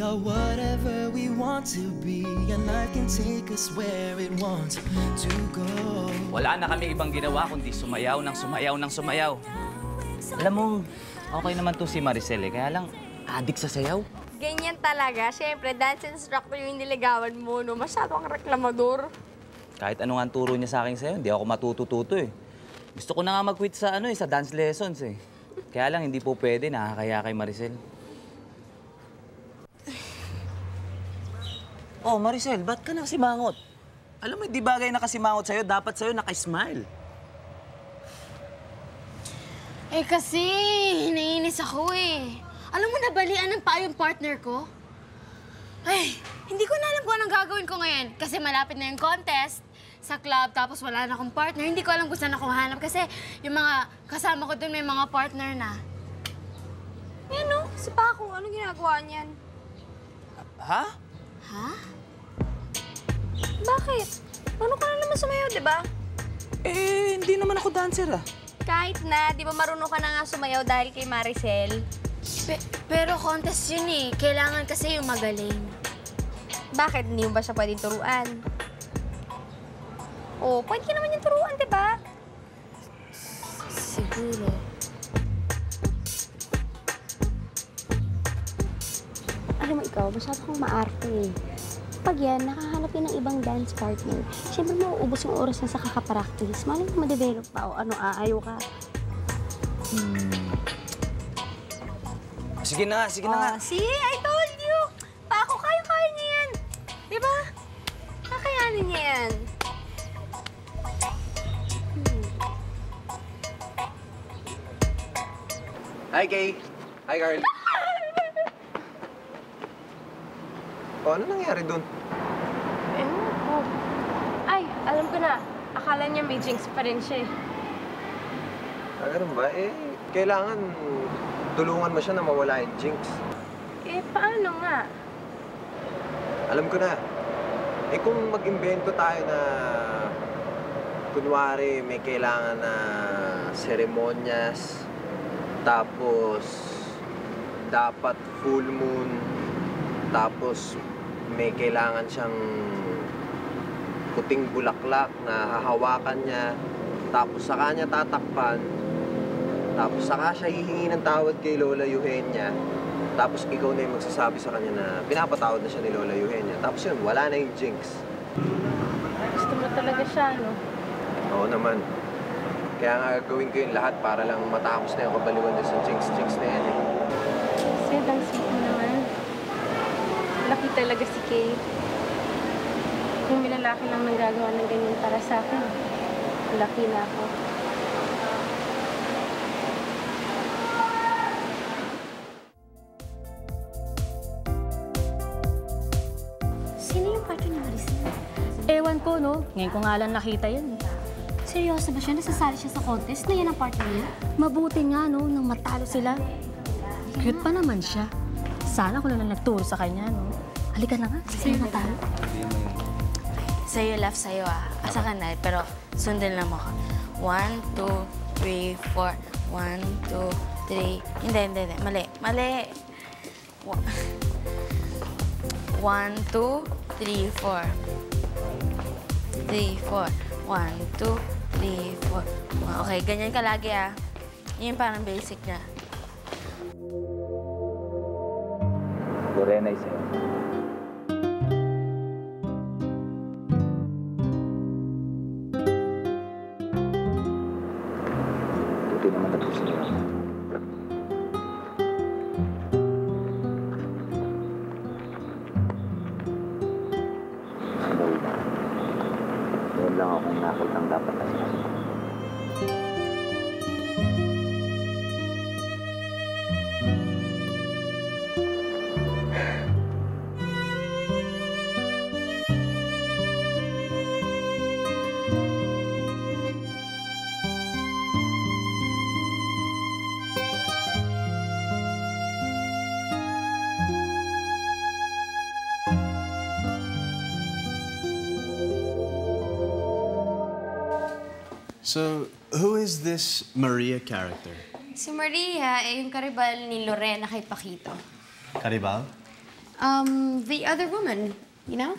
are whatever we want to be, and life can take us where it wants to go. Wala na kami ibang ginawa kundi sumayaw ng sumayaw ng sumayaw. Alam mo, okay naman to si Maricel eh, kaya lang adik sa sayaw. Ganyan talaga. Siyempre, dance instructor yung niligawan mo, no? Masyado kang reklamador. Kahit ano nga ang turo niya sa akin sa'yo, hindi ako matututo eh. Gusto ko na nga mag-quit sa sa dance lessons eh. Kaya lang hindi po pwede, nakakaya kay Maricel. Oh, Maricel, ba't ka nakasimangot? Alam mo, hindi bagay nakasimangot sa'yo, dapat sa'yo naka-smile. Eh kasi, naiinis ako eh. Alam mo, nabalian ng pa yung partner ko? Ay, hindi ko na alam kung anong gagawin ko ngayon. Kasi malapit na yung contest sa club, tapos wala na akong partner. Hindi ko alam kung saan ako hanap kasi yung mga kasama ko dun may mga partner na. Yan, no? Si Paco, anong ginagawa niyan? Ha? Ha? Bakit? Ano ka na naman sumayaw, di ba? Eh, hindi naman ako dancer ah. Kahit na, di ba marunong ka na nga sumayaw dahil kay Maricel? Pero contest yun eh. Kailangan kasi yung magaling. Bakit? Hindi mo ba siya pwedeng turuan? Oh, pwede ka naman yung turuan, di ba? Siguro. Alam mo ikaw, masyado kang maarte eh. Pag yan, nakahanap yun ng ibang dance partner. Siyempre, mauubos yung oras na sa kakapractice. Malang ma-develop pa o ano, aayaw ka. Sige na nga. See, I told you! Paco, kaya niya yan. Di ba? Kakayanin niya yan. Hi, Kay. Hi, Carl. Ano nangyari doon? Ay, alam ko na. Akala niya may jinx pa rin siya eh. Ganun ba? Kailangan tulungan mo siya na mawala yung jinx. Paano nga? Alam ko na. Kung mag-imbento tayo na kunwari may kailangan na seremonyas, tapos dapat full moon, tapos may kailangan siyang puting bulaklak na hahawakan niya, tapos saka niya tatakpan, tapos saka siya hihingi ng tawad kay Lola Eugenia, tapos ikaw na yung magsasabi sa kanya na pinapatawad na siya ni Lola Eugenia. Tapos yun, wala na yung jinx. Gusto mo talaga siya, no? Oo naman. Kaya nga gagawin ko yung lahat para lang matapos na yung kabaliwan doon sa jinx na yan eh. Sweet ang sweet mo naman. Laki talaga si Kay. Kung may lalaki lang nang gagawa ng ganyan para sa akin, laki na ako. Sino yung partner ni Maricel? Ewan ko, no? Ngayon ko nga lang nakita yan eh. Seryoso ba siya? Nasasali siya sa contest na yan ang partner niya? Mabuti nga, no? Nang matalo sila. Cute pa naman siya. Sana ko na lang nagturo sa kanya, no? Halika na nga. Sa'yo matalo. Sa'yo, love sa'yo ah. Asa ka na, pero sundan lang mo ko. 1, 2, 3, 4. 1, 2, 3. Hindi. Mali. 1, 2, 3, 4. 3, 4. 1, 2, 3, 4. Okay, ganyan ka lagi ah. Yun yung parang basic niya. Lorena, isa. Buti naman tapos niya. Sandali na. Doon lang akong nakitang dapat na siya. So, who is this Maria character? Si Maria, yung karibal ni Lorena kay Paquito. Caribal? The other woman, you know?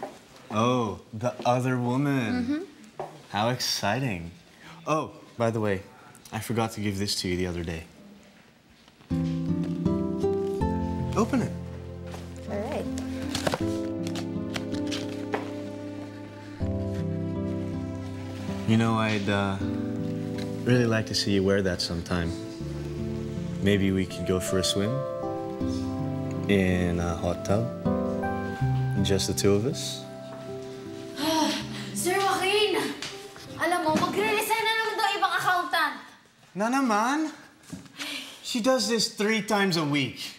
Oh, the other woman. How exciting. Oh, by the way, I forgot to give this to you the other day. Open it. All right. You know, I'd really like to see you wear that sometime. Maybe we could go for a swim in a hot tub. Just the two of us. Sir Joaquin! Alam mo, magre-resign na naman daw ibang accountant. Na naman. She does this 3 times a week.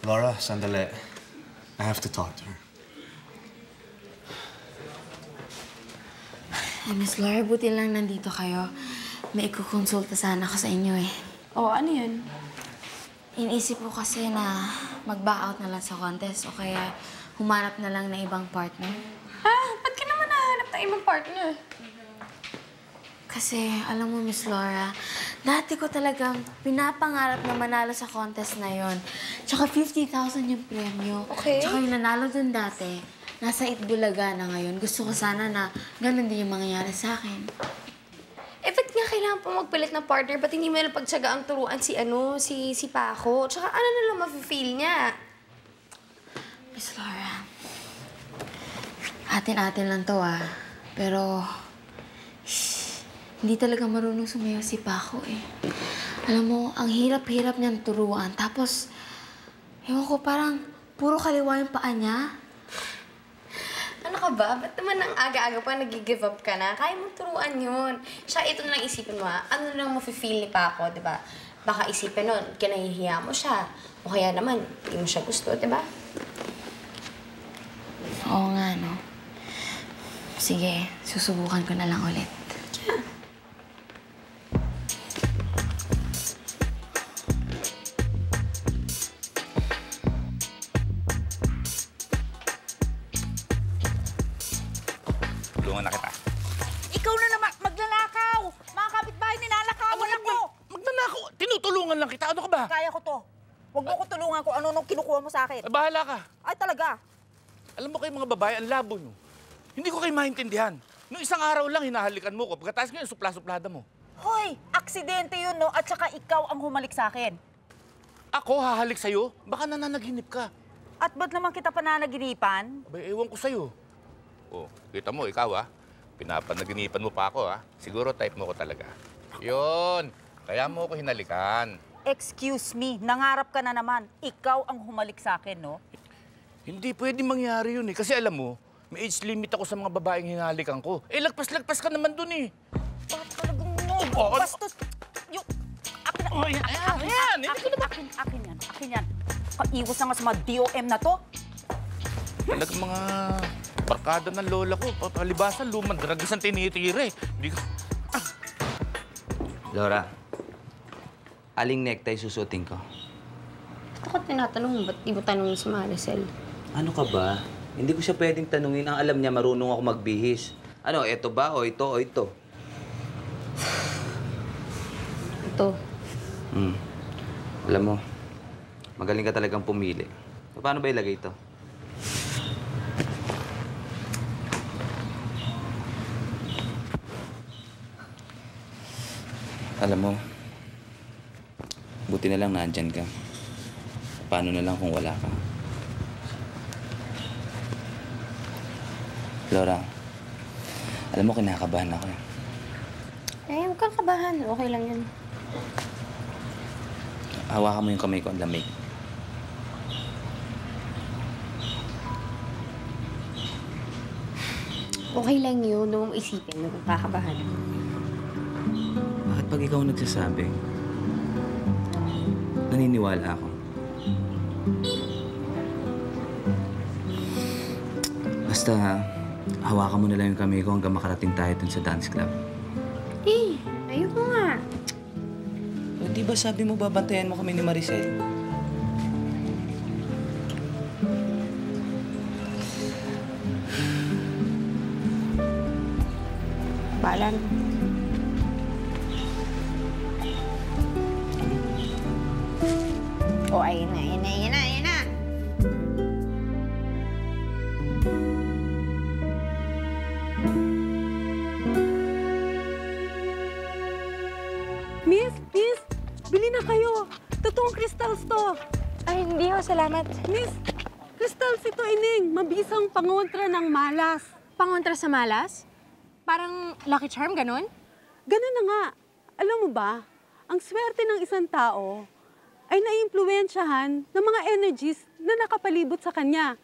Laura, sandali. I have to talk to her. Miss Laura, buti lang nandito kayo. May ikukonsulta sana ako sa inyo eh. Oh, ano yun? Iniisip ko kasi na mag-back out na lang sa contest o kaya humanap na lang ng ibang partner. Ha? Ba't ka naman nahanap ng ibang partner? Kasi, alam mo, Miss Laura, dati ko talagang pinapangarap na manalo sa contest na yon. Tsaka 50,000 yung premyo. Okay. Tsaka yung nanalo dun dati, nasa Itbulaga na ngayon. Gusto ko sana na ganun din yung mangyayari sa akin. Eh, ba't nga kailangan po magpalit ng partner? Ba't hindi mo na pagtsaga ang turuan si Paco? Tsaka ano na lang mafe-feel niya? Miss Laura, atin-atin lang to Pero, hindi talaga marunong sumayaw si Paco eh. Alam mo, ang hirap-hirap niyang turuan. Tapos, ewan ko, parang puro kaliwa yung paa niya. Ano ka ba? Ba't naman ang aga-aga pa nag-give up ka na? Kaya mong turuan yun. Siya, ito na lang isipin mo Ano lang mafe-feel ni Paco, di ba? Baka isipin nun, kinahihiya mo siya. O kaya naman, hindi mo siya gusto, di ba? Oo nga, no? Sige, susubukan ko na lang ulit. Tulungan na kita. Ikaw na naman, maglalakaw! Mga kapitbahay, ninalakawan ako! Magnanakaw? Tinutulungan lang kita. Ano ka ba? Kaya ko to. Huwag mo ko tulungan kung ano nung kinukuha mo sa akin. Bahala ka. Ay, talaga. Alam mo kayo mga babae, ang labo nyo. Hindi ko kayo maintindihan. Noong isang araw lang, hinahalikan mo ko. Pagkatapos ngayon, supla-suplada mo. Hoy, aksidente yun, no? At saka ikaw ang humalik sa akin. Ako, hahalik sa'yo? Baka nananaginip ka. At ba't naman kita pananaginipan? Abay, ewan ko sa'yo. Oh, kita mo, ikaw pinapanaginipan mo pa ako Siguro type mo ko talaga. Yun, kaya mo ako hinalikan. Excuse me, nangarap ka na naman. Ikaw ang humalik sa akin, no? Hindi pwede mangyari yun Kasi alam mo, may age limit ako sa mga babaeng hinalikan ko. Lagpas-lagpas ka naman dun Bakit talagang bastos? Yung... Akin na. Oh, yan. Akin yan. Kaiwas na nga sa mga DOM na to. Talagang mga barkada ng lola ko. Palibasan, lumang dragis ang tinitira Hindi ka... Laura, aling necktie susutin ko? Ako tinatanong, ba't di mo tanongin si Maricel? Ano ka ba? Hindi ko siya pwedeng tanungin. Ang alam niya, marunong ako magbihis. Ano, eto ba? O ito, o ito? Ito. Alam mo, magaling ka talagang pumili. Paano ba ilagay ito? Alam mo, buti na lang nandyan ka. Paano na lang kung wala ka? Laura, alam mo, kinakabahan ako Huwag kang kabahan. Okay lang yun. Hawakan mo yung kamay ko, ang lamig. Okay lang yun. Huwag mong isipin na magkakabahan. Bakit pag ikaw nagsasabi, naniniwala ako? Basta, hawakan mo na lang yung kamay ko hanggang makarating tayo dun sa dance club. Ayoko nga. O, di ba sabi mo babantayan mo kami ni Maricel? Balan. Oh, ayun na. bili na kayo. Totoong crystals to. Ay, hindi ho, salamat. Miss, crystals ito, Ining. Mabisang pangontra ng malas. Pangontra sa malas? Parang Lucky Charm, ganun? Ganun na nga. Alam mo ba, ang swerte ng isang tao ay naiimpluwensyahan ng mga energies na nakapalibot sa kanya.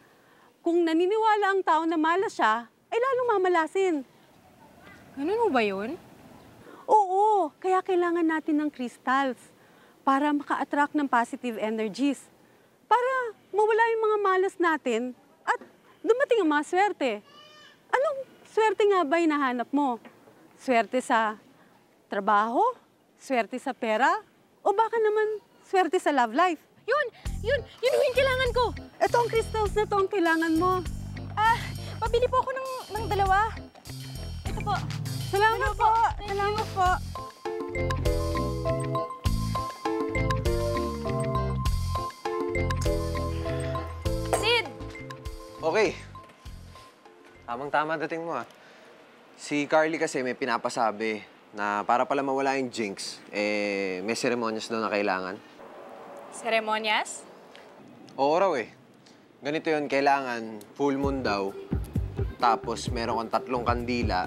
Kung naniniwala ang tao na malas siya, ay lalong mamalasin. Ganun ho ba yun? Oo, kaya kailangan natin ng crystals para maka-attract ng positive energies. Para mawala yung mga malas natin at dumating ang mga swerte. Anong swerte nga ba hinahanap mo? Swerte sa trabaho? Swerte sa pera? O baka naman swerte sa love life? Yun ho yung kailangan ko. Ito ang crystals na to ang kailangan mo. Pabili po ako ng dalawa. Ito po. Salamat po. Salamat po. Sid! Okay. Tamang-tama dating mo, ah. Si Carly kasi may pinapasabi na para pala mawala yung jinx, may seremonyas daw na kailangan. Seremonyas? Oo raw eh. Ganito yun, kailangan full moon daw, tapos meron kang 3 kandila,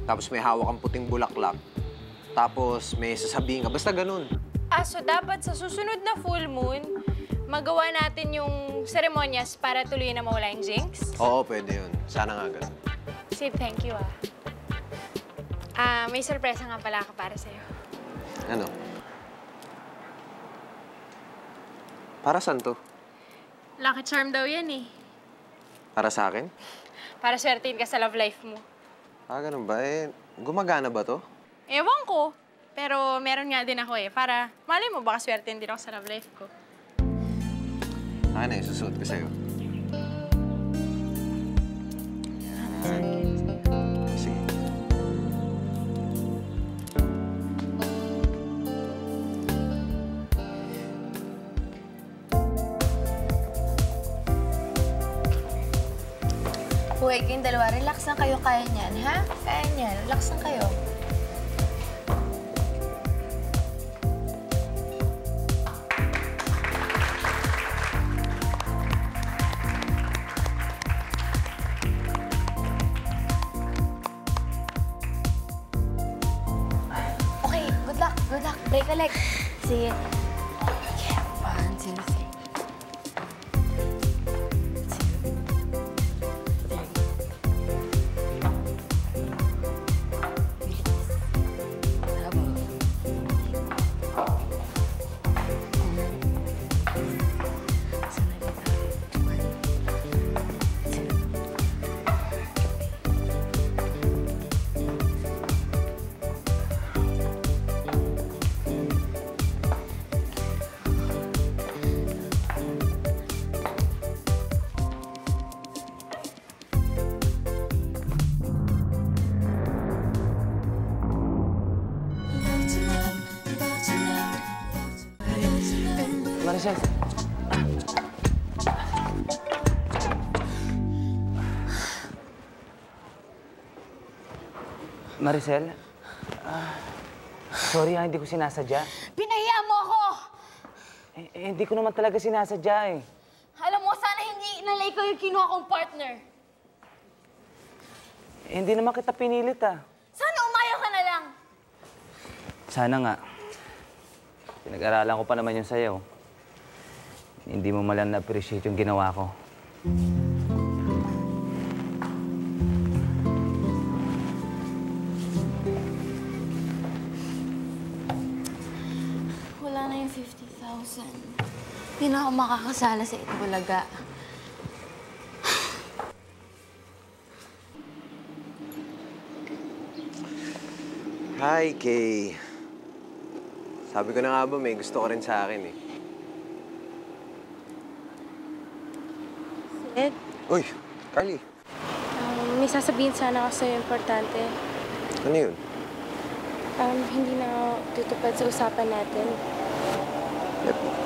tapos may hawak kang puting bulaklak, tapos may sasabihin ka. Basta ganun. So dapat sa susunod na full moon, magawa natin yung seremonyas para tuloy na mawala yung jinx? Oo, pwede yun. Sana nga ganun. Sid, thank you may sorpresa nga pala ako para sa'yo. Ano? Para saan to? Lucky Charm daw yan eh. Para sa akin? Para swertein ka sa love life mo. Ganun ba? Gumagana ba to? Ewan ko. Pero meron nga din ako eh. Para, malay mo, baka swertein din ako sa love life ko. Akin na yung susuot ko sa'yo. Sige. Huwag kayong dalawa, relax lang kayo. Kaya niyan, ha? Kaya niyan. Relax lang kayo. Okay, good luck. Good luck. Break a leg. Sige. Okay, 1, 2, 3. Maricel. Maricel? Sorry hindi ko sinasadya. Pinahiya mo ako! Hindi ko naman talaga sinasadya eh. Alam mo, sana hindi inalay ko yung kinuha kong partner. Hindi naman kita pinilit Sana umayaw ka na lang. Sana nga. Pinag-aralan ko pa naman yung sayo. Hindi mo malang na-appreciate yung ginawa ko. Wala na yung 50,000. Hindi na ako makakasala sa Itbulaga. Hi, Kay. Sabi ko na nga ba, may gusto ko rin sa akin eh. Sid, Uy, Carly. may sasabihin sana ako sa'yo importante. Ano yun? Hindi na ako tutupad sa usapan natin.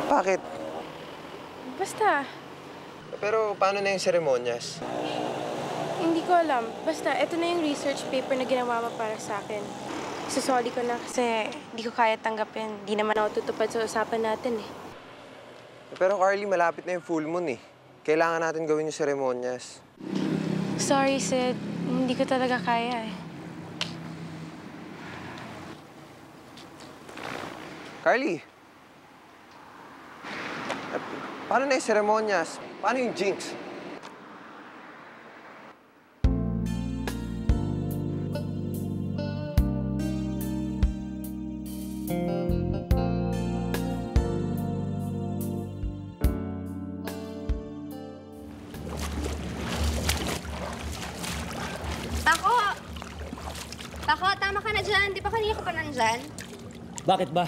Bakit? Basta, Pero paano na yung seremonyas? hindi ko alam. Basta, ito na yung research paper na ginawa mo para sa akin. Susoli ko na kasi di ko kaya tanggapin. Di naman ako tutupad sa usapan natin eh. Pero Carly, malapit na yung full moon eh. Kailangan natin gawin yung seremonyas. Sorry, Sid. Hindi ko talaga kaya eh. Carly! Paano na yung seremonyas? Paano yung jinx? Pako, tama ka na dyan. Di ba kanina ka pa nandyan? Bakit ba?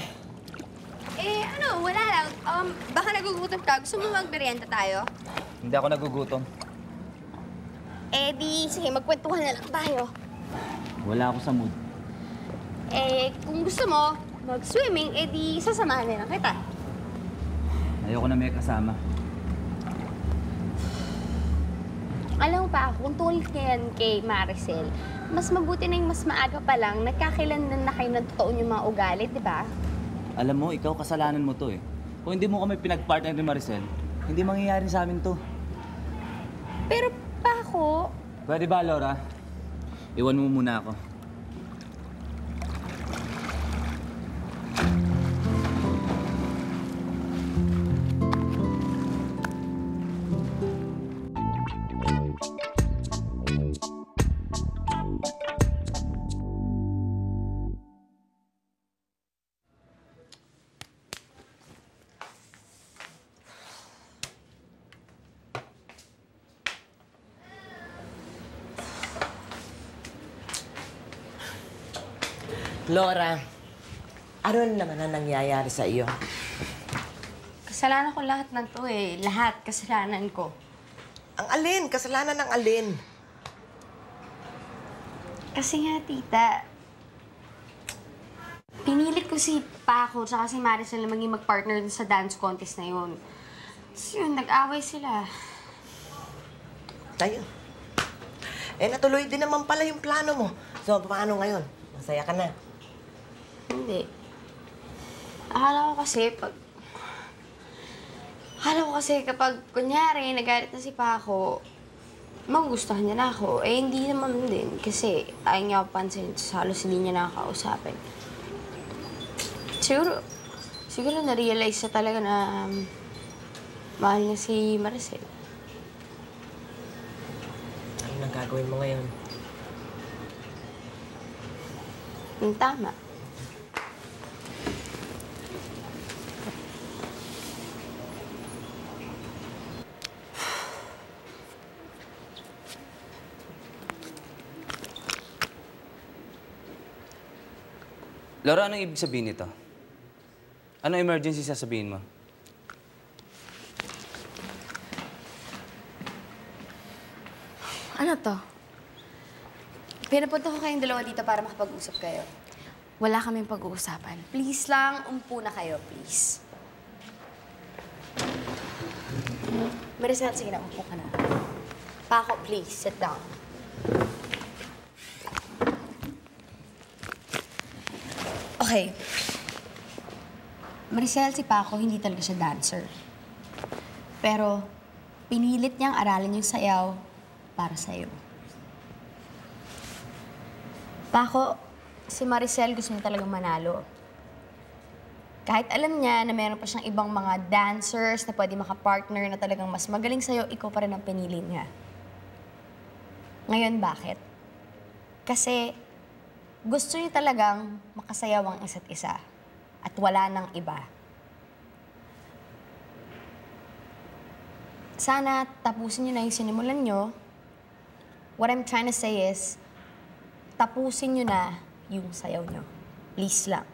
Eh, ano, wala lang. Baka nagugutom ka. Gusto mo magmerienda tayo? Hindi ako nagugutom. Eh, di, sige, magkwentuhan na lang tayo. Wala ako sa mood. Eh, kung gusto mo mag-swimming, eh di sasamahan na lang kita. Ayoko na may kasama. Alam mo pa, kung tulad ka yan kay Maricel, mas mabuti na yung mas maaga pa lang, nagkakailanlan na kayo ng totoo yung mga ugali, di ba? Alam mo, ikaw kasalanan mo to eh. Kung hindi mo kami pinag-partner ni Maricel, hindi mangyayari sa amin to. Pero pa ako... Pwede ba, Laura? Iwan mo muna ako. Laura, ano naman ang nangyayari sa iyo? Kasalanan ko lahat ng to eh. Lahat kasalanan ko. Ang alin? Kasalanan ng alin? Kasi nga, tita, pinilit ko si Paco at si Maricel na maging mag-partner sa dance contest na yun. Tapos yun, nag-away sila. Tayo. Eh, natuloy din naman pala yung plano mo. So, paano ngayon? Masaya ka na? Hindi. Akala ko kasi kapag, kunyari, nagalit na si Paco, magugustuhan niya na ako. Eh, hindi naman din. Kasi ayaw niya ako pansin. Halos hindi niya nakakausapin. Siguro na-realize na talaga na mahal niya si Maricel. Ano nang gagawin mo ngayon? Yung tama. Laura, anong ibig sabihin nito? Anong emergency sasabihin mo? Ano to? Pinapunta ko kayong dalawa dito para makapag-usap kayo. Wala kaming pag-uusapan. Please lang, umpo na kayo, please. Maricel, sige na, umpo ka na. Paco, please, sit down. Okay. Maricel, si Paco, hindi talaga siya dancer. Pero, pinilit niyang aralin yung sayaw para sa'yo. Paco, si Maricel gusto niya talagang manalo. Kahit alam niya na meron pa siyang ibang mga dancers na pwede makapartner na talagang mas magaling sa'yo, ikaw pa rin ang pinili niya. Ngayon, bakit? Kasi gusto niya talagang makasayaw ang isa't isa at wala nang iba. Sana tapusin niyo na yung sinimulan niyo. What I'm trying to say is, tapusin niyo na yung sayaw niyo. Please lang.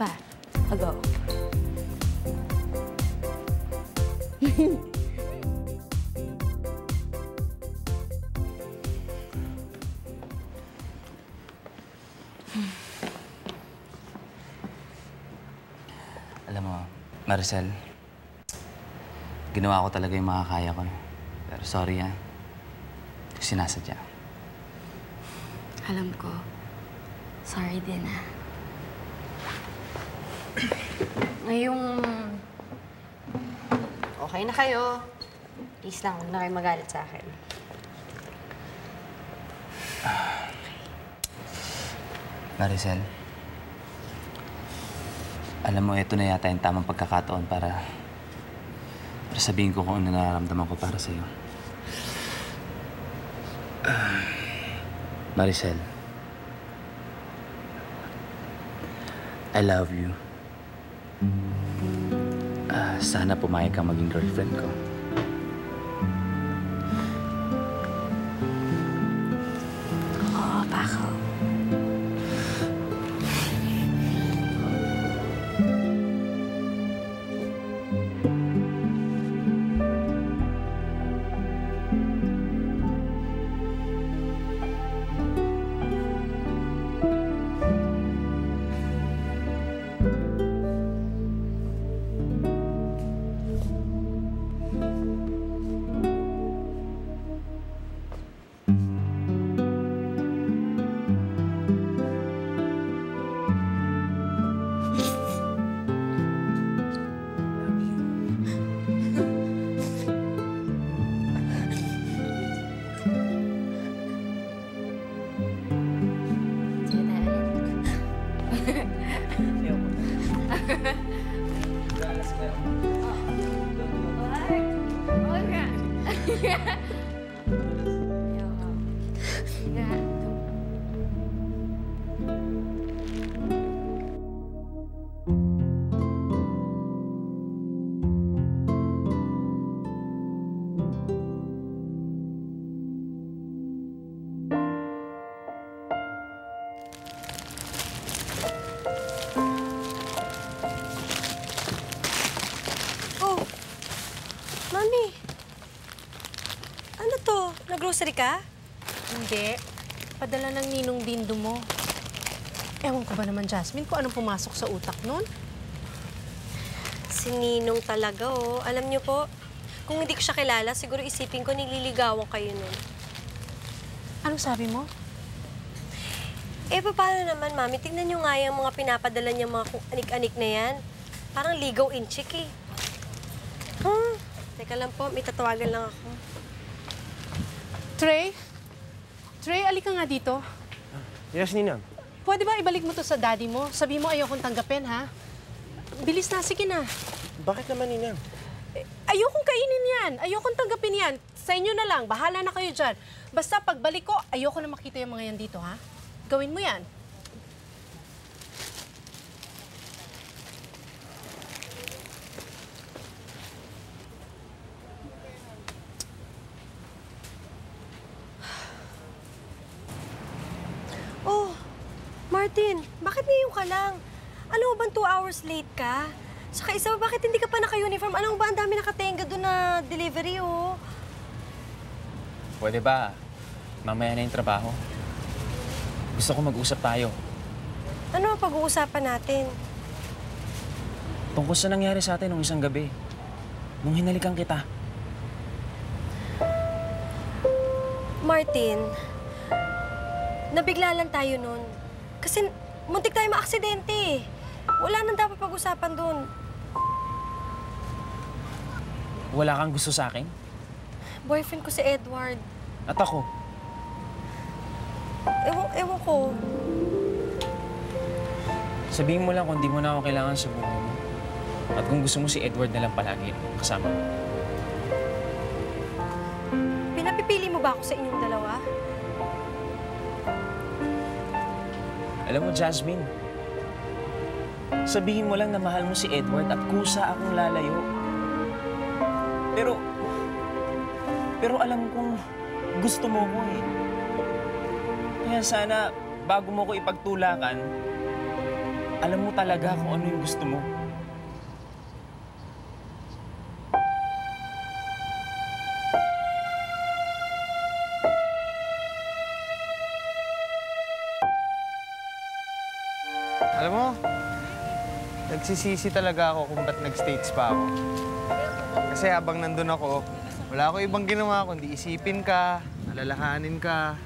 pa. Go. Alam mo, Maricel, ginawa ko talaga yung makakaya ko. Pero sorry, ha. Hindi ko sinasadya. Alam ko. Sorry din, ha. Ngayong... Okay na kayo. Please lang, huwag na kayo magalit sa akin. Maricel, alam mo, ito na yata yung tamang pagkakataon para sabihin ko kung ano nararamdaman ko para sa'yo. Maricel, I love you. Sana pumayag kang maging girlfriend ko. Oo, Paco. Mami, ano to? Nag-grocery ka? Hindi. Padala ng ninong Dindo mo. Ewan ko ba naman, Jasmine, kung anong pumasok sa utak nun? Si Ninong talaga, oh. Alam niyo po, kung hindi ko siya kilala, siguro isipin ko nililigawan kayo nun. Anong sabi mo? Eh, paano naman, Mami? Tingnan niyo nga yung mga pinapadala niya mga anik-anik na yan. Parang ligaw in chick, eh. Teka lang po, may tatawagan lang ako. Trey? Trey, alika nga dito. Yes, Ninang. Pwede ba ibalik mo to sa daddy mo? Sabi mo ayokong tanggapin, ha? Bilis na, sige na. Bakit naman, Ninang? Ayokong kainin yan. Ayokong tanggapin yan. Sa inyo na lang. Bahala na kayo dyan. Basta pagbalik ko, ayoko na makita yung mga yan dito, ha? Gawin mo yan. Oh, Martin, bakit ngayon ka lang? Alam mo bang 2 hours late ka? Saka isa, bakit hindi ka pa naka-uniform? Alam mo ba, ang dami nakatenga doon na delivery, oh. Pwede ba? Mamaya na yung trabaho. Gusto ko mag-usap tayo. Ano ang pag-uusapan natin? Tungkol sa nangyari sa atin nung isang gabi. Nung hinalikan kita. Martin, nabigla lang tayo nun. Kasi muntik tayo maaksidente, eh. Wala nang dapat pag-usapan doon. Wala kang gusto sa akin? Boyfriend ko si Edward. At ako? Ewan ko. Sabihin mo lang kung di mo na ako kailangan sa buhay mo. At kung gusto mo si Edward na lang palagi kasama mo. Pinapipili mo ba ako sa inyong dalawa? Alam mo, Jasmine, sabihin mo lang na mahal mo si Edward at kusa akong lalayo. Pero alam kong gusto mo ko eh. Kaya sana, bago mo ko ipagtulakan, Alam mo talaga kung ano yung gusto mo. Alam mo, nagsisisi talaga ako kung ba't nag-States pa ako. Kasi habang nandun ako, wala ako ibang ginawa kundi isipin ka, alalahanin ka.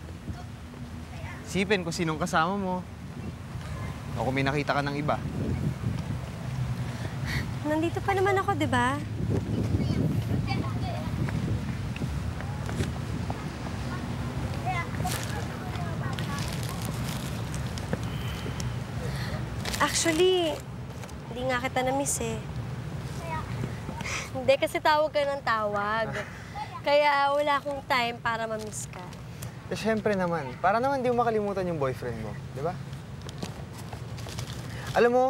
Isipin kung sinong kasama mo. O kung may nakita ka ng iba. Nandito pa naman ako, di ba? Actually, hindi nga kita na-miss eh. Hindi, kasi tawag ka ng tawag. Kaya wala akong time para ma-miss ka. Eh, syempre naman. Para naman di mo makalimutan yung boyfriend mo, di ba? Alam mo,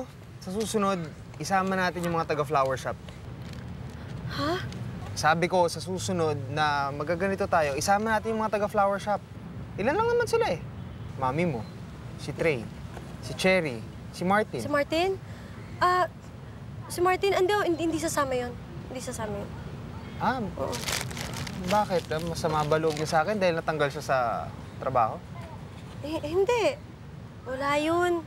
sa susunod, isama natin yung mga taga-flower shop. Ha? Sabi ko, sa susunod na magaganito tayo, isama natin yung mga taga-flower shop. Ilan lang naman sila eh. Mami mo, si Trey, si Cherry, si Martin. Si Martin? Si Martin, hindi sasama yun. Hindi sasama yun. Ah, oo. Bakit? Masama ba loob niya sa akin dahil natanggal siya sa trabaho? Eh, hindi. Wala yun.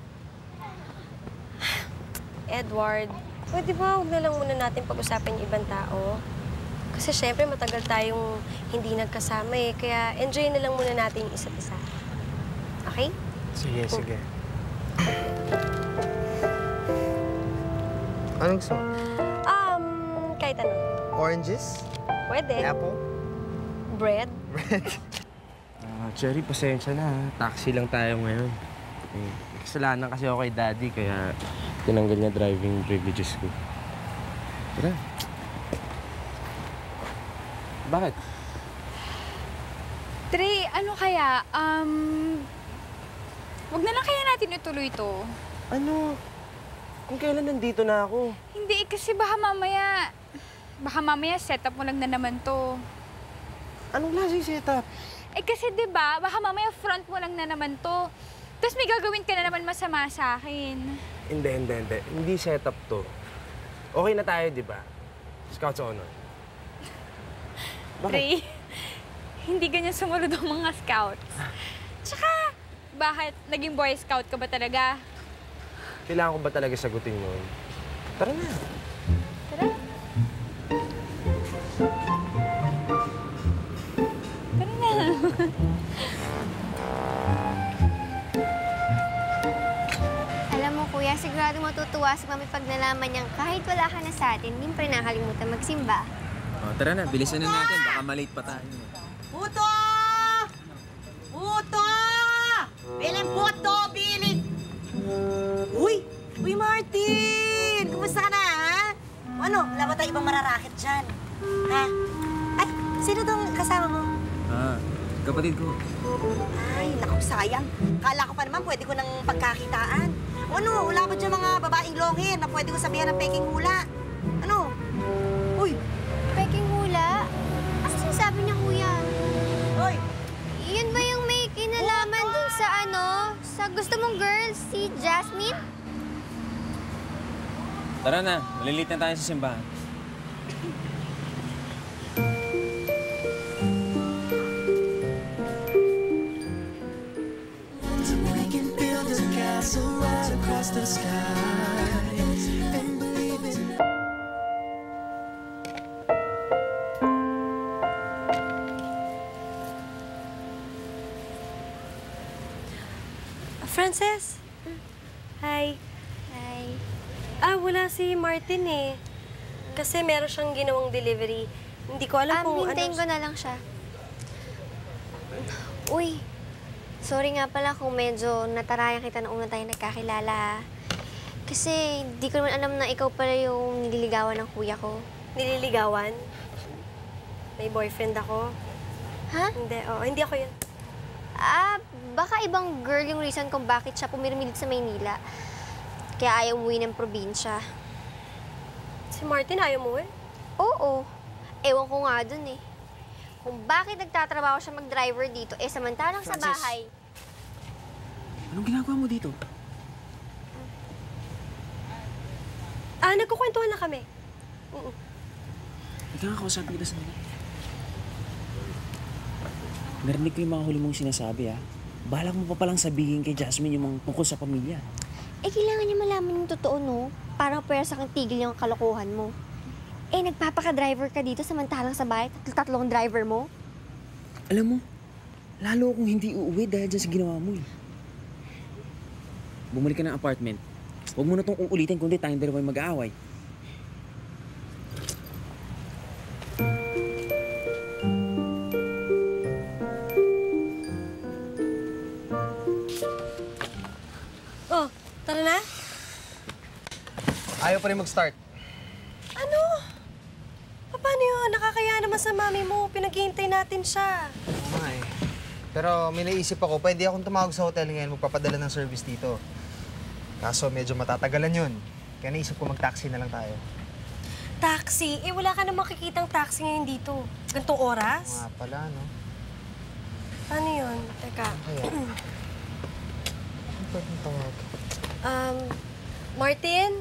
Edward, pwede ba huwag na lang muna natin pag-usapan yung ibang tao? Kasi syempre matagal tayong hindi nagkasama eh. Kaya enjoy na lang muna natin yung isa't isa. Okay? Sige, sige. Anong gusto? Kahit ano. Oranges? Pwede. Apple? Bread? Bread. Cherry, pasensya na. Taxi lang tayo ngayon. Kasalanan kasi ako kay Daddy, kaya tinanggal niya driving privileges ko. Tara. Bakit? Trey, ano kaya? Wag na lang kaya natin ituloy to. Ano? Kung kailan nandito na ako? Hindi, kasi baka mamaya setup mo lang na naman to. Anong klaseng setup? Eh kasi 'di ba, baka mamaya front mo lang na naman to. Tapos may gagawin ka na naman masama sa akin. Hindi. Hindi setup to. Okay na tayo, di ba? Scouts honor. Trey, hindi ganyan sumunod ang mga scouts. Tsaka, bakit? Naging boy scout ka ba talaga? Kailangan ko ba talaga sagutin yun? Tara na. Tara. Tara na. Alam mo, Kuya, sigurado matutuwa si Mami pag nalaman niyang kahit wala ka na sa atin, hindi pa rin nakakalimutan magsimba. Oh, tara na, bilisan na natin. Baka malate pa tayo. Puto! Puto! Biling puto! Biling! Uy, Martin! Kumusta ka na, ha? Ano, wala ba tayo ibang mararaket dyan? Ha? Ay, sino tong kasama mo? Kapatid ko. Ay, naku, sayang. Kala ko pa naman pwede ko nang pagkakitaan. Ano, wala ba dyan mga babaeng long hair na pwede ko sabihan ng peking hula? Ano? Uy! Peking hula? Ano sinasabi niya, Kuya? Uy! Yun ba yung may kinalaman dun sa sa gusto mong girl, si Jasmine? Tara na, malilate na tayo sa simbahan. We can build a castle right across the sky and believe in Frances? Hi. Hi. Wala si Martin eh. Kasi meron siyang ginawang delivery. Hindi ko alam kung ano... Hintayin ko na lang siya. Uy, sorry nga pala kung medyo natarayan kita nung una tayo nagkakilala. Kasi di ko naman alam na ikaw pala yung nililigawan ng kuya ko. Nililigawan? May boyfriend ako. Ha? Hindi, hindi ako yun. Baka ibang girl yung reason kung bakit siya pumirmilit sa Maynila. Kaya ayaw umuwi ng probinsya. Si Martin ayaw umuwi? Oo. Ewan ko nga dun eh. Kung bakit nagtatrabaho siya mag-driver dito, samantalang sa Frances. bahay. Anong ginagawa mo dito? Nagkukwentuhan na kami. Ikaw nga, kausapin kita sandali. Narinig ko yung mga huli mong sinasabi, ha? Balak mo pa palang sabihin kay Jasmine yung mga tungkol sa pamilya. Kailangan niya malaman yung totoo, no? Parang pwera sa kang tigil yung kalokohan mo. Nagpapaka-driver ka dito samantalang sa bahay, tatlong driver mo. Alam mo, lalo akong hindi uuwi dahil dyan sa ginawa mo, eh. Bumalik ka ng apartment. Huwag mo na itong uulitin kundi tayong dalawa yung mag-aaway. Oh, tara na? Ayaw pa rin mag-start. Ano? Paano yun? Nakakaya naman sa mami mo. Pinaghihintay natin siya. Oo nga eh. Pero may naisip ako, pwede akong tumawag sa hotel ngayon, magpapadala ng service dito. Kaso medyo matatagalan yun. Kaya naisip ko mag-taxi na lang tayo. Taxi? Wala ka namang makikitang taxi ngayon dito. Gantong oras? Nga pala, no? Paano yun? Teka. Kaya? Ano pwedeng tawag? Martin?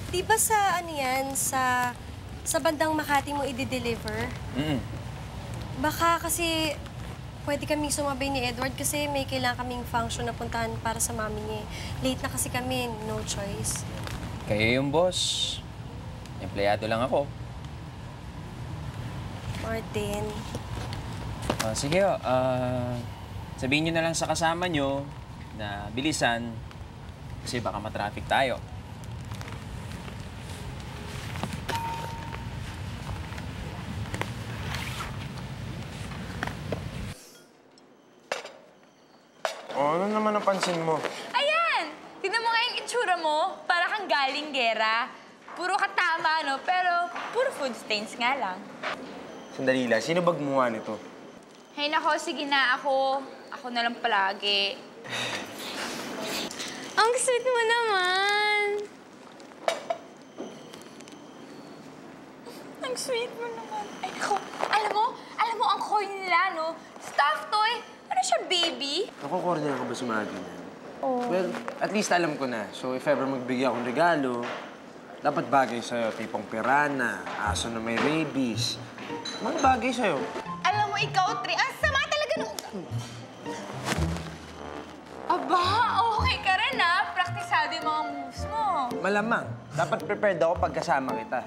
Di ba sa ano yan, sa bandang Makati mo i-deliver? Baka kasi pwede kaming sumabay ni Edward kasi may kailangan kaming function na puntahan para sa mami niya. Late na kasi kami, no choice. Kayo yung boss. Empleyado lang ako. Martin. Sige, sabihin nyo na lang sa kasama nyo na bilisan kasi baka matraffic tayo. Ano naman napansin mo? Ayan! Tignan mo nga yung itsura mo. Para kang galing gera. Puro katama, no? Pero puro food stains nga lang. Sandali lang, sino ba gumawa nito? Hey, nako, sige na ako. Ako na lang palagi. Ang sweet mo naman. Ang sweet mo naman. Ay, nako. Alam mo, ang coin nila, no? Stuffed toy. Ano siya, baby? Nakukordial ka ba sa mga ganyan? Well, at least alam ko na. So if ever magbigay akong regalo, dapat bagay sa'yo. Tipong pirana, aso na may rabies. Mga bagay sa'yo. Alam mo, ikaw, Tri, ang sama talaga nung... Aba, okay ka rin, ha? Praktisado yung mga moves mo. Malamang. Dapat prepared ako pagkasama kita.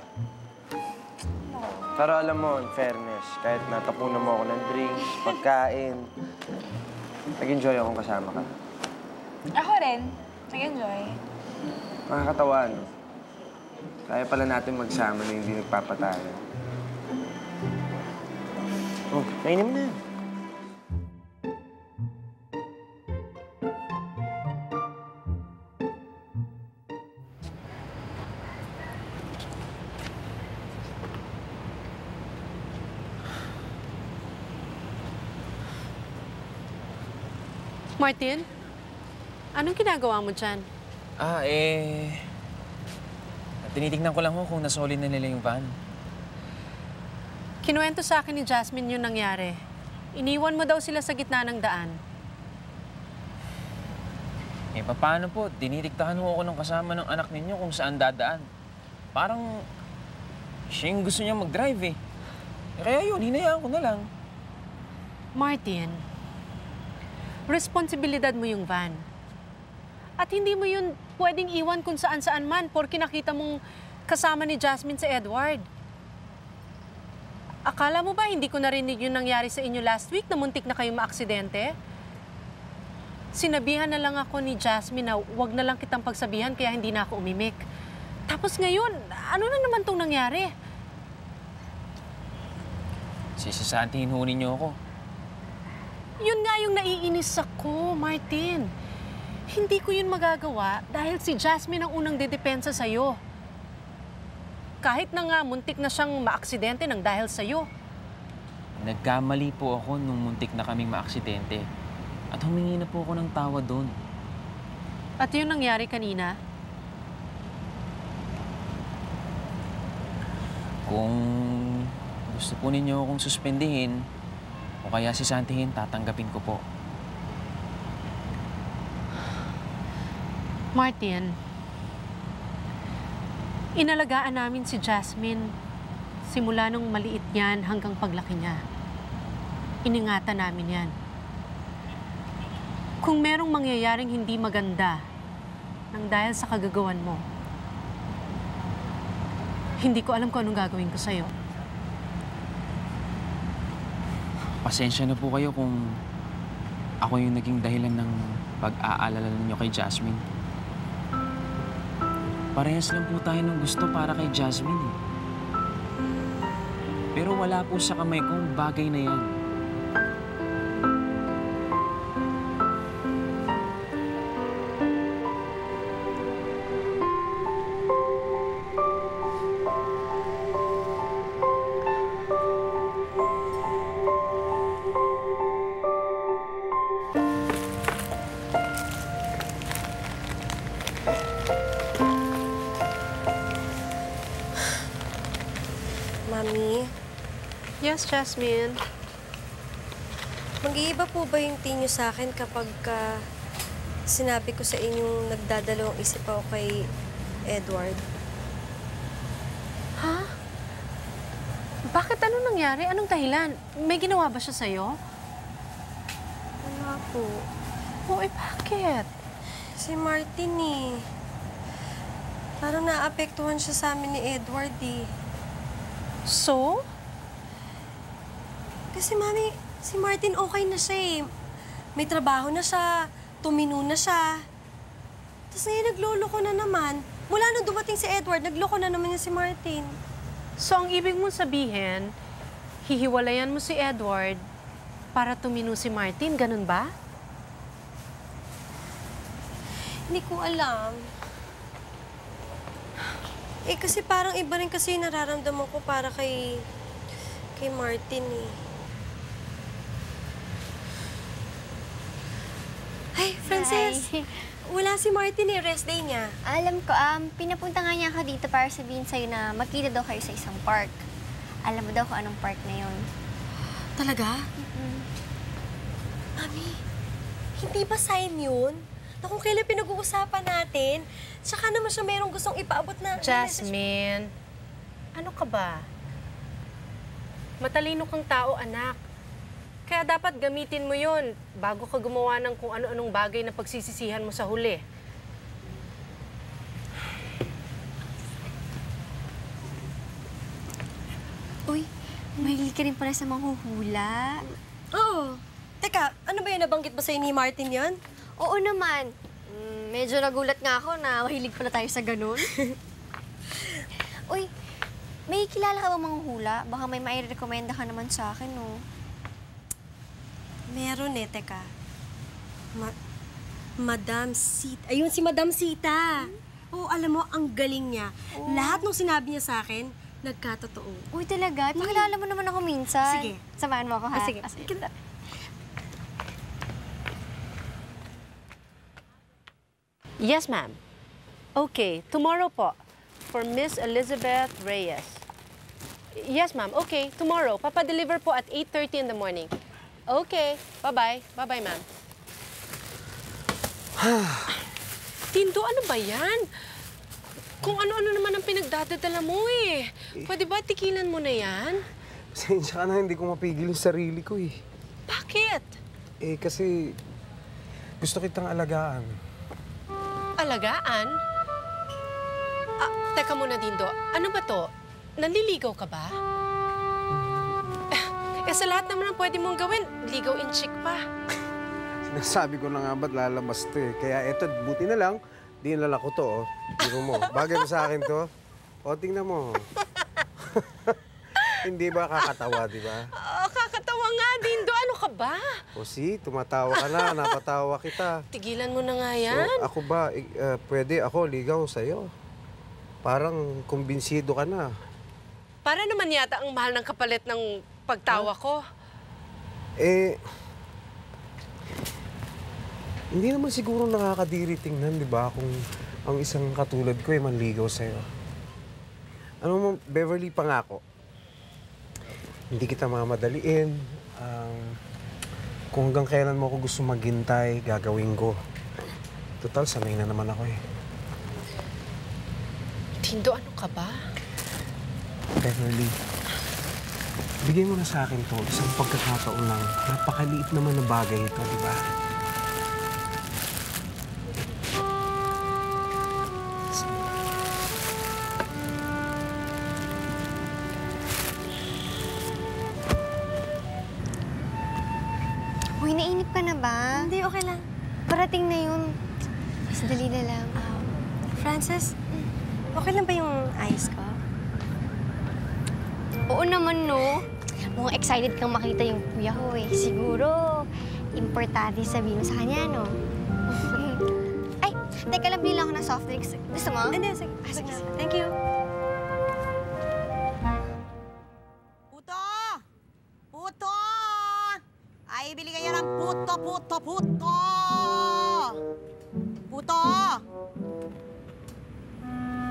Pero alam mo, in fairness, kahit natapunan mo ako ng drinks, pagkain, nag-enjoy akong kasama ka. Ako rin. Nag-enjoy. Makakatawa, no? Kaya pala natin magsama na hindi nagpapatayan. Oh, kainin mo na. Martin, anong ginagawa mo dyan? Tinitignan ko lang ho kung nasoli na nila yung van. Kinuwento sa akin ni Jasmine yung nangyari. Iniwan mo daw sila sa gitna ng daan. Paano po? Dinidiktahan ho ako ng kasama ng anak ninyo kung saan dadaan. Parang siya yung gusto niya mag-drive, eh. Kaya yun, hinayaan ko na lang. Martin, responsibilidad mo yung van. At hindi mo yun pwedeng iwan kung saan-saan man porque nakita mong kasama ni Jasmine si Edward. Akala mo ba hindi ko narinig yung nangyari sa inyo last week na muntik na kayong maaksidente? Sinabihan na lang ako ni Jasmine na wag na lang kitang pagsabihan kaya hindi na ako umimik. Tapos ngayon, ano na naman tong nangyari? Sisasantihin ho ninyo ako. Yun nga yung naiinis ako, Martin. Hindi ko yun magagawa dahil si Jasmine ang unang dedepensa sa'yo. Kahit na nga muntik na siyang maaksidente nang dahil sa'yo. Nagkamali po ako nung muntik na kaming maaksidente. At humingi na po ako ng tawad doon. At yun nangyari kanina? Kung gusto po ninyo akong suspendihin, o kaya sisantihin, tatanggapin ko po. Martin, inalagaan namin si Jasmine simula nung maliit niyan hanggang paglaki niya. Iningatan namin yan. Kung merong mangyayaring hindi maganda nang dahil sa kagagawan mo, hindi ko alam kung anong gagawin ko sa'yo. Pasensya na po kayo kung ako yung naging dahilan ng pag-aalala ninyo kay Jasmine. Parehas lang po tayo ng gusto para kay Jasmine eh. Pero wala po sa kamay kong bagay na yan. Mami? Yes, Jasmine? Mag-iiba po ba yung tingin niyo sa akin kapag sinabi ko sa inyong nagdadalawang isip ako kay Edward? Ha? Bakit? Anong nangyari? Anong dahilan? May ginawa ba siya sa'yo? Wala po. Oh, bakit? Si Martin eh. Parang naapektuhan siya sa amin ni Edward eh. So? Kasi mami, si Martin okay na siya eh. May trabaho na siya, tumino na siya. Tapos ngayon nagloloko na naman. Mula nung dumating si Edward, nagloko na naman niya si Martin. So, ang ibig mong sabihin, hihiwalayan mo si Edward para tumino si Martin, ganun ba? Hindi ko alam. Eh, kasi parang iba rin kasi yung nararamdaman ko para kay Martin eh. Ay, Frances! Hi. Wala si Martin eh, rest day niya. Alam ko, pinapunta nga niya ako dito para sabihin sa'yo na magkita daw kayo sa isang park. Alam mo daw kung anong park na yun. Talaga? Mami, hindi ba sign yun? Na kung kailan pinag-uusapan natin, tsaka naman siya mayroong gustong ipaabot na... Jasmine, ano ka ba? Matalino kang tao, anak. Kaya dapat gamitin mo yon bago ka gumawa ng kung ano-anong bagay na pagsisisihan mo sa huli. Uy, mahilig ka rin pala sa manghuhula. Oo. Teka, ano ba yun? Nabanggit ba sa'yo ni Martin yon? Oo naman. Medyo nagulat nga ako na mahilig pala tayo sa ganun. Uy, may kilala ka ba manghuhula? Baka may mai-recommenda ka naman sa akin, no? Meron eh, teka. Madam Sita. Ayun, si Madam Sita. Oo, alam mo, ang galing niya. Lahat ng sinabi niya sa akin, nagkatotoo. Uy, talaga? Pakilala mo naman ako minsan. Sige. Samahan mo ako, ha? Sige. Yes, ma'am. Okay, tomorrow po. For Miss Elizabeth Reyes. Yes, ma'am. Okay, tomorrow. Papa-deliver po at 8:30 in the morning. Okay, bye-bye. Bye-bye, ma'am. Tindo, ano ba yan? Kung ano-ano naman ang pinagdadadala mo eh. Pwede ba tikilan mo na yan? Pasensya ka na, hindi ko mapigil yung sarili ko eh. Bakit? Eh, kasi gusto kitang alagaan. Alagaan? Teka muna, Dindo. Ano ba to? Nanliligaw ka ba? Sa lahat naman ang pwede mong gawin, ligaw in chick pa. Sinasabi ko na nga ba't lalabas to eh. Kaya eto, buti na lang, dinala ko to, oh. Biro mo. Bagay mo sa akin to. O, tingnan mo. Hindi ba kakatawa, di ba? Kakatawa nga, Dindo. Ano ka ba? O si, tumatawa ka na, napatawa kita. Tigilan mo na nga yan. So, ako ba, pwede ako ligaw sa'yo? Parang kumbinsido ka na. Para naman yata ang mahal ng kapalit ng pagtawa ko. Eh, hindi naman siguro nakakadiri tingnan, di ba? Kung ang isang katulad ko ay manligaw sa'yo. Ano mo, Beverly, pangako. Hindi kita mamadaliin. Kung hanggang kailan mo ako gusto maghintay, gagawin ko. Total, sanay na naman ako eh. Tindo, ano ka ba? Beverly, bigay mo na sa akin to. Isang pagkakataon lang. Napakaliit naman na bagay ito, di ba? Uy, nainip ka na ba? Hindi, okay lang. Parating na yun. Sandali na lang. Frances, okay lang ba yung ayos ko? Oo naman, no? Mukhang excited kang makita yung kuya ko eh. Siguro, importante sabihin mo sa kanya, no? Ay, teka lang, bilang ako ng soft drinks. Gusto mo? Hindi, sige. Sige. Thank you. Puto! Puto! Ay, bili kayo ng puto, puto, puto! Puto!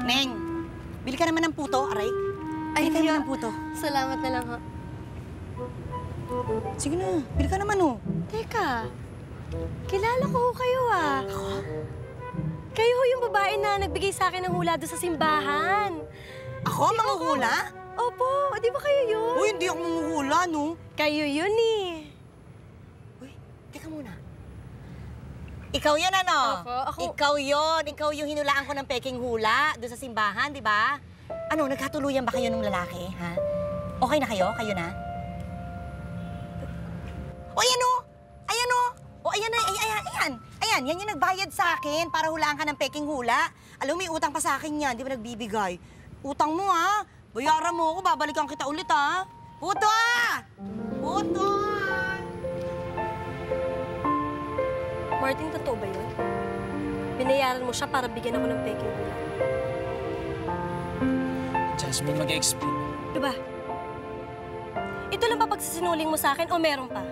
Neng, bili ka naman ng puto, aray. Bili ka naman ng puto. Salamat na lang, ha? Sige na, bili ka naman, oh. Teka, kilala ko ho kayo, ah. Kayo ho yung babae na nagbigay sa akin ng hula doon sa simbahan. Ako, manghuhula? Opo, di ba kayo yun? Uy, hindi ako manghuhula, no? Kayo yun, eh. Teka muna. Ikaw yun, ano? Opo, ako. Ikaw yun. Ikaw yung hinulaan ko ng peking hula doon sa simbahan, di ba? Ano, nagkatuluyan ba kayo ng lalaki, ha? Okay na kayo? Kayo na? O, ayan o! Ayan o! O, ayan na, ayan. Ayan, yan yung nagbayad sa akin para hulaan ka ng peking hula. Alam mo, may utang pa sa akin yan. Di ba nagbibigay? Utang mo, ha? Bayaran mo ako, babalikan kita ulit, ha? Puto! Puto! Martin, totoo ba yun? Binayaran mo siya para bigyan ako ng peking hula. Jasmine, mag-explain. Diba? Ito lang ba pagsisinungaling mo sa akin o meron pa?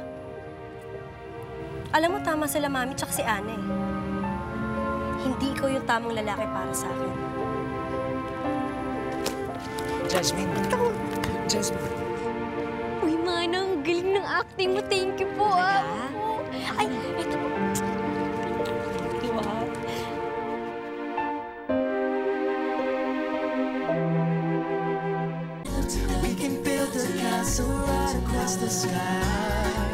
Alam mo, tama sila Mami tsaka si Ana eh. Hindi ikaw yung tamang lalaki para sa akin. Jasmine. Jasmine. Uy, Manang, galing ng acting mo. Thank you po, ah. Ay, ito po. We can build a castle right across the sky.